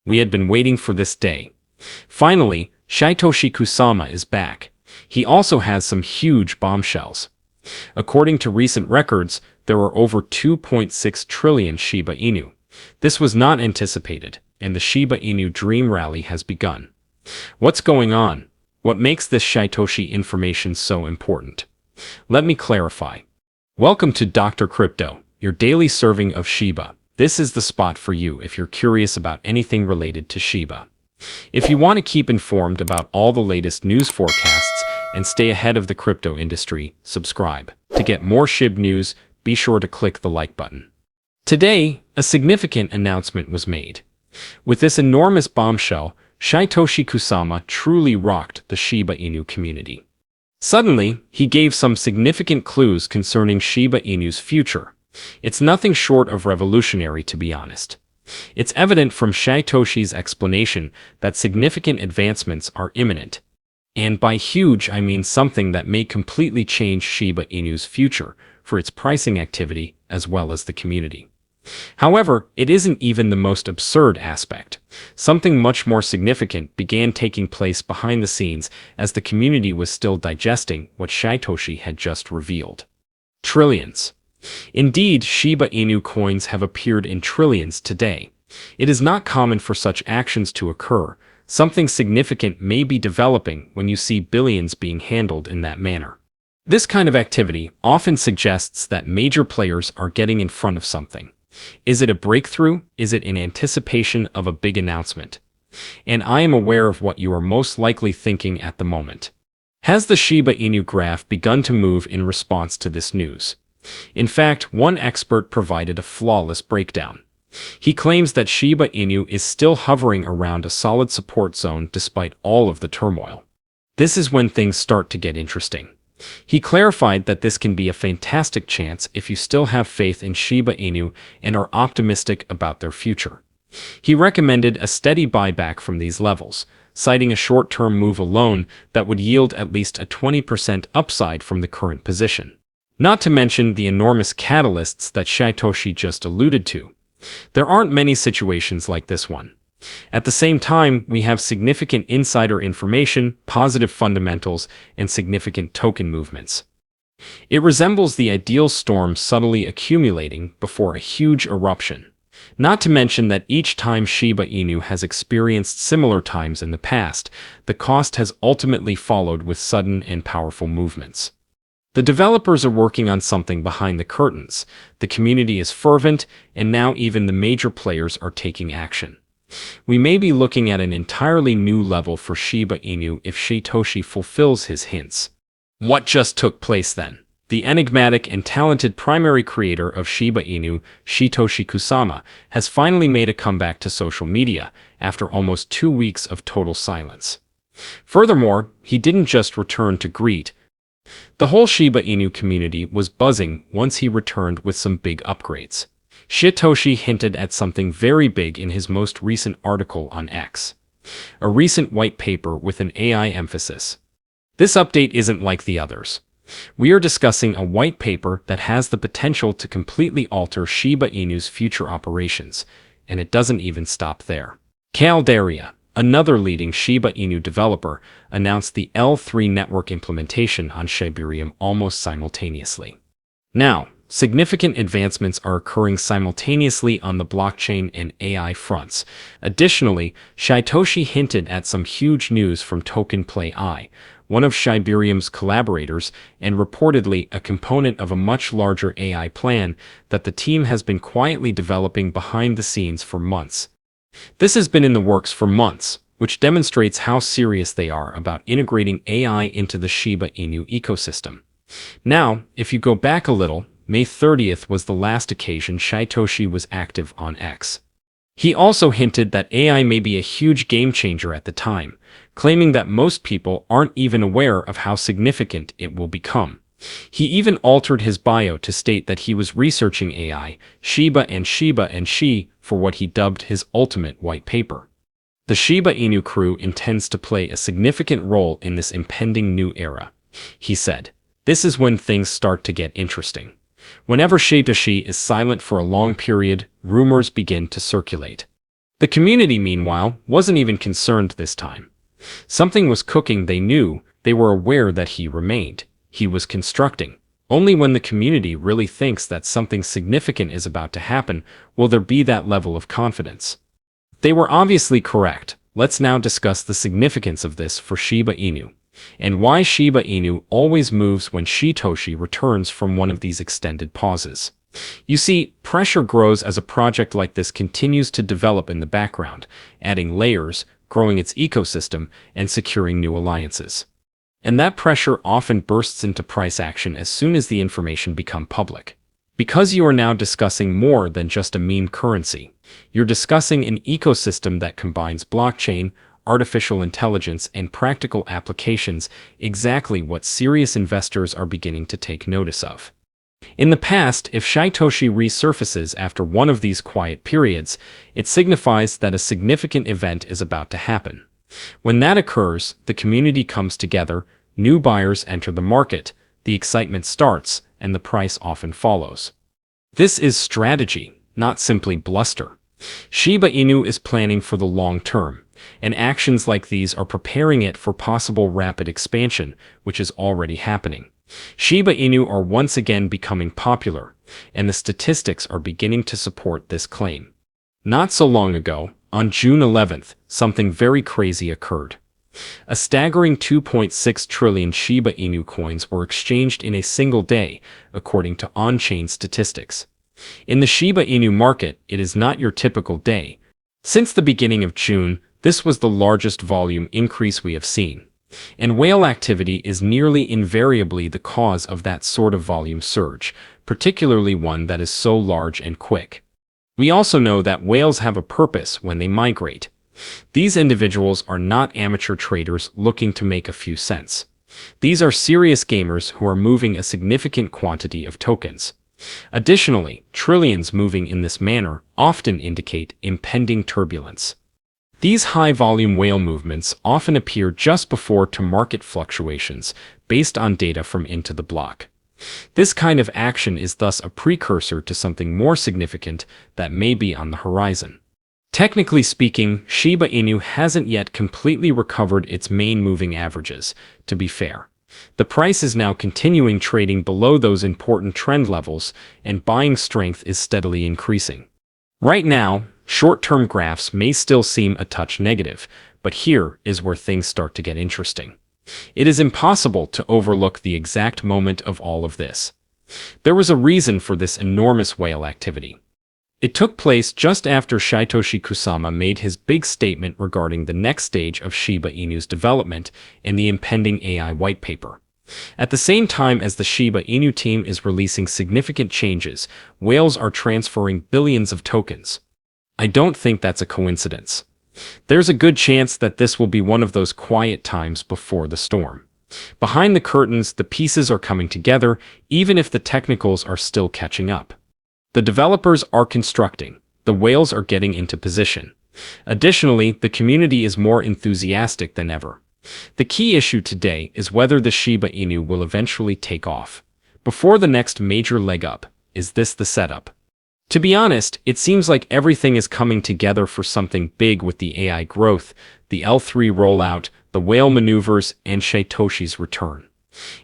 We had been waiting for this day. Finally, Shytoshi Kusama is back. He also has some huge bombshells. According to recent records, there are over 2.6 trillion Shiba Inu. This was not anticipated, and the Shiba Inu dream rally has begun. What's going on? What makes this Shytoshi information so important? Let me clarify. Welcome to Dr. Crypto, your daily serving of Shiba. This is the spot for you if you're curious about anything related to Shiba. If you want to keep informed about all the latest news forecasts and stay ahead of the crypto industry, subscribe. To get more SHIB news, be sure to click the like button. Today, a significant announcement was made. With this enormous bombshell, Shytoshi Kusama truly rocked the Shiba Inu community. Suddenly, he gave some significant clues concerning Shiba Inu's future. It's nothing short of revolutionary, to be honest. It's evident from Shytoshi's explanation that significant advancements are imminent. And by huge, I mean something that may completely change Shiba Inu's future for its pricing activity as well as the community. However, it isn't even the most absurd aspect. Something much more significant began taking place behind the scenes as the community was still digesting what Shytoshi had just revealed. Trillions. Indeed, Shiba Inu coins have appeared in trillions today. It is not common for such actions to occur. Something significant may be developing when you see billions being handled in that manner. This kind of activity often suggests that major players are getting in front of something. Is it a breakthrough? Is it in anticipation of a big announcement? And I am aware of what you are most likely thinking at the moment. Has the Shiba Inu graph begun to move in response to this news? In fact, one expert provided a flawless breakdown. He claims that Shiba Inu is still hovering around a solid support zone despite all of the turmoil. This is when things start to get interesting. He clarified that this can be a fantastic chance if you still have faith in Shiba Inu and are optimistic about their future. He recommended a steady buyback from these levels, citing a short-term move alone that would yield at least a 20% upside from the current position. Not to mention the enormous catalysts that Shytoshi just alluded to. There aren't many situations like this one. At the same time, we have significant insider information, positive fundamentals, and significant token movements. It resembles the ideal storm subtly accumulating before a huge eruption. Not to mention that each time Shiba Inu has experienced similar times in the past, the cost has ultimately followed with sudden and powerful movements. The developers are working on something behind the curtains, the community is fervent, and now even the major players are taking action. We may be looking at an entirely new level for Shiba Inu if Shytoshi fulfills his hints. What just took place then? The enigmatic and talented primary creator of Shiba Inu, Shytoshi Kusama, has finally made a comeback to social media after almost 2 weeks of total silence. Furthermore, he didn't just return to greet. The whole Shiba Inu community was buzzing once he returned with some big upgrades. Shytoshi hinted at something very big in his most recent article on X. A recent white paper with an AI emphasis. This update isn't like the others. We are discussing a white paper that has the potential to completely alter Shiba Inu's future operations, and it doesn't even stop there. Caldera, another leading Shiba Inu developer, announced the L3 network implementation on Shibarium almost simultaneously. Now, significant advancements are occurring simultaneously on the blockchain and AI fronts. Additionally, Shytoshi hinted at some huge news from Token Play I, one of Shibarium's collaborators and reportedly a component of a much larger AI plan that the team has been quietly developing behind the scenes for months. This has been in the works for months, which demonstrates how serious they are about integrating AI into the Shiba Inu ecosystem. Now, if you go back a little, May 30th was the last occasion Shytoshi was active on X. He also hinted that AI may be a huge game changer at the time, claiming that most people aren't even aware of how significant it will become. He even altered his bio to state that he was researching AI, Shiba and Shi for what he dubbed his ultimate white paper. The Shiba Inu crew intends to play a significant role in this impending new era. He said, "This is when things start to get interesting. Whenever Shytoshi is silent for a long period, rumors begin to circulate. The community, meanwhile, wasn't even concerned this time. Something was cooking, they knew. They were aware that he remained. He was constructing. Only when the community really thinks that something significant is about to happen will there be that level of confidence. They were obviously correct. Let's now discuss the significance of this for Shiba Inu, and why Shiba Inu always moves when Shytoshi returns from one of these extended pauses. You see, pressure grows as a project like this continues to develop in the background, adding layers, growing its ecosystem, and securing new alliances. And that pressure often bursts into price action as soon as the information becomes public. Because you are now discussing more than just a meme currency, you're discussing an ecosystem that combines blockchain, artificial intelligence, and practical applications, exactly what serious investors are beginning to take notice of. In the past, if Shytoshi resurfaces after one of these quiet periods, it signifies that a significant event is about to happen. When that occurs, the community comes together, new buyers enter the market, the excitement starts, and the price often follows. This is strategy, not simply bluster. Shiba Inu is planning for the long term, and actions like these are preparing it for possible rapid expansion, which is already happening. Shiba Inu are once again becoming popular, and the statistics are beginning to support this claim. Not so long ago, on June 11th, something very crazy occurred. A staggering 2.6 trillion Shiba Inu coins were exchanged in a single day, according to on-chain statistics. In the Shiba Inu market, it is not your typical day. Since the beginning of June, this was the largest volume increase we have seen. And whale activity is nearly invariably the cause of that sort of volume surge, particularly one that is so large and quick. We also know that whales have a purpose when they migrate. These individuals are not amateur traders looking to make a few cents. These are serious gamers who are moving a significant quantity of tokens. Additionally, trillions moving in this manner often indicate impending turbulence. These high-volume whale movements often appear just before market fluctuations based on data from into the block. This kind of action is thus a precursor to something more significant that may be on the horizon. Technically speaking, Shiba Inu hasn't yet completely recovered its main moving averages, to be fair. The price is now continuing trading below those important trend levels, and buying strength is steadily increasing. Right now, short-term graphs may still seem a touch negative, but here is where things start to get interesting. It is impossible to overlook the exact moment of all of this. There was a reason for this enormous whale activity. It took place just after Shytoshi Kusama made his big statement regarding the next stage of Shiba Inu's development and the impending AI white paper. At the same time as the Shiba Inu team is releasing significant changes, whales are transferring billions of tokens. I don't think that's a coincidence. There's a good chance that this will be one of those quiet times before the storm. Behind the curtains, the pieces are coming together, even if the technicals are still catching up. The developers are constructing. The whales are getting into position. Additionally, the community is more enthusiastic than ever. The key issue today is whether the Shiba Inu will eventually take off. Before the next major leg up, is this the setup? To be honest, it seems like everything is coming together for something big with the AI growth, the L3 rollout, the whale maneuvers, and Shytoshi's return.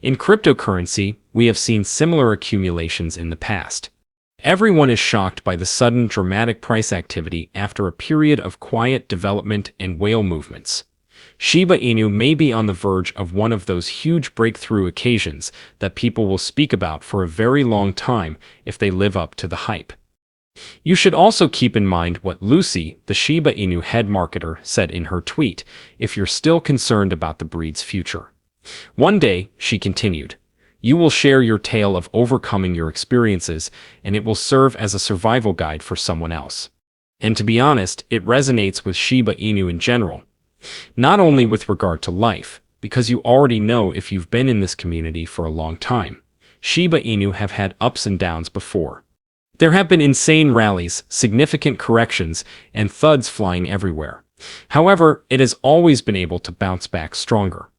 In cryptocurrency, we have seen similar accumulations in the past. Everyone is shocked by the sudden dramatic price activity after a period of quiet development and whale movements. Shiba Inu may be on the verge of one of those huge breakthrough occasions that people will speak about for a very long time if they live up to the hype. You should also keep in mind what Lucy, the Shiba Inu head marketer, said in her tweet, if you're still concerned about the breed's future. One day, she continued, you will share your tale of overcoming your experiences, and it will serve as a survival guide for someone else. And to be honest, it resonates with Shiba Inu in general. Not only with regard to life, because you already know if you've been in this community for a long time. Shiba Inu have had ups and downs before. There have been insane rallies, significant corrections, and thuds flying everywhere. However, it has always been able to bounce back stronger.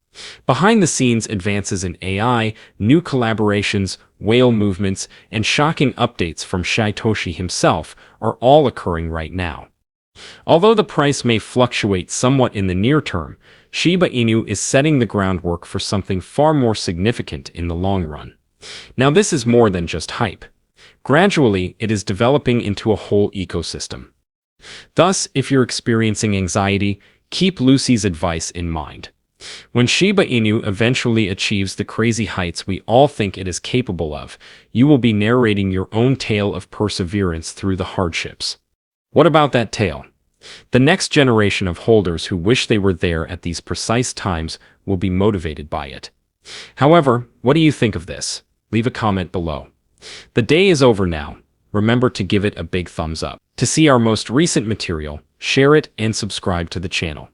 Behind the scenes, advances in AI, new collaborations, whale movements, and shocking updates from Shytoshi himself are all occurring right now. Although the price may fluctuate somewhat in the near term, Shiba Inu is setting the groundwork for something far more significant in the long run. Now, this is more than just hype. Gradually, it is developing into a whole ecosystem. Thus, if you're experiencing anxiety, keep Lucy's advice in mind. When Shiba Inu eventually achieves the crazy heights we all think it is capable of, you will be narrating your own tale of perseverance through the hardships. What about that tale? The next generation of holders who wish they were there at these precise times will be motivated by it. However, what do you think of this? Leave a comment below. The day is over now. Remember to give it a big thumbs up. To see our most recent material, share it and subscribe to the channel.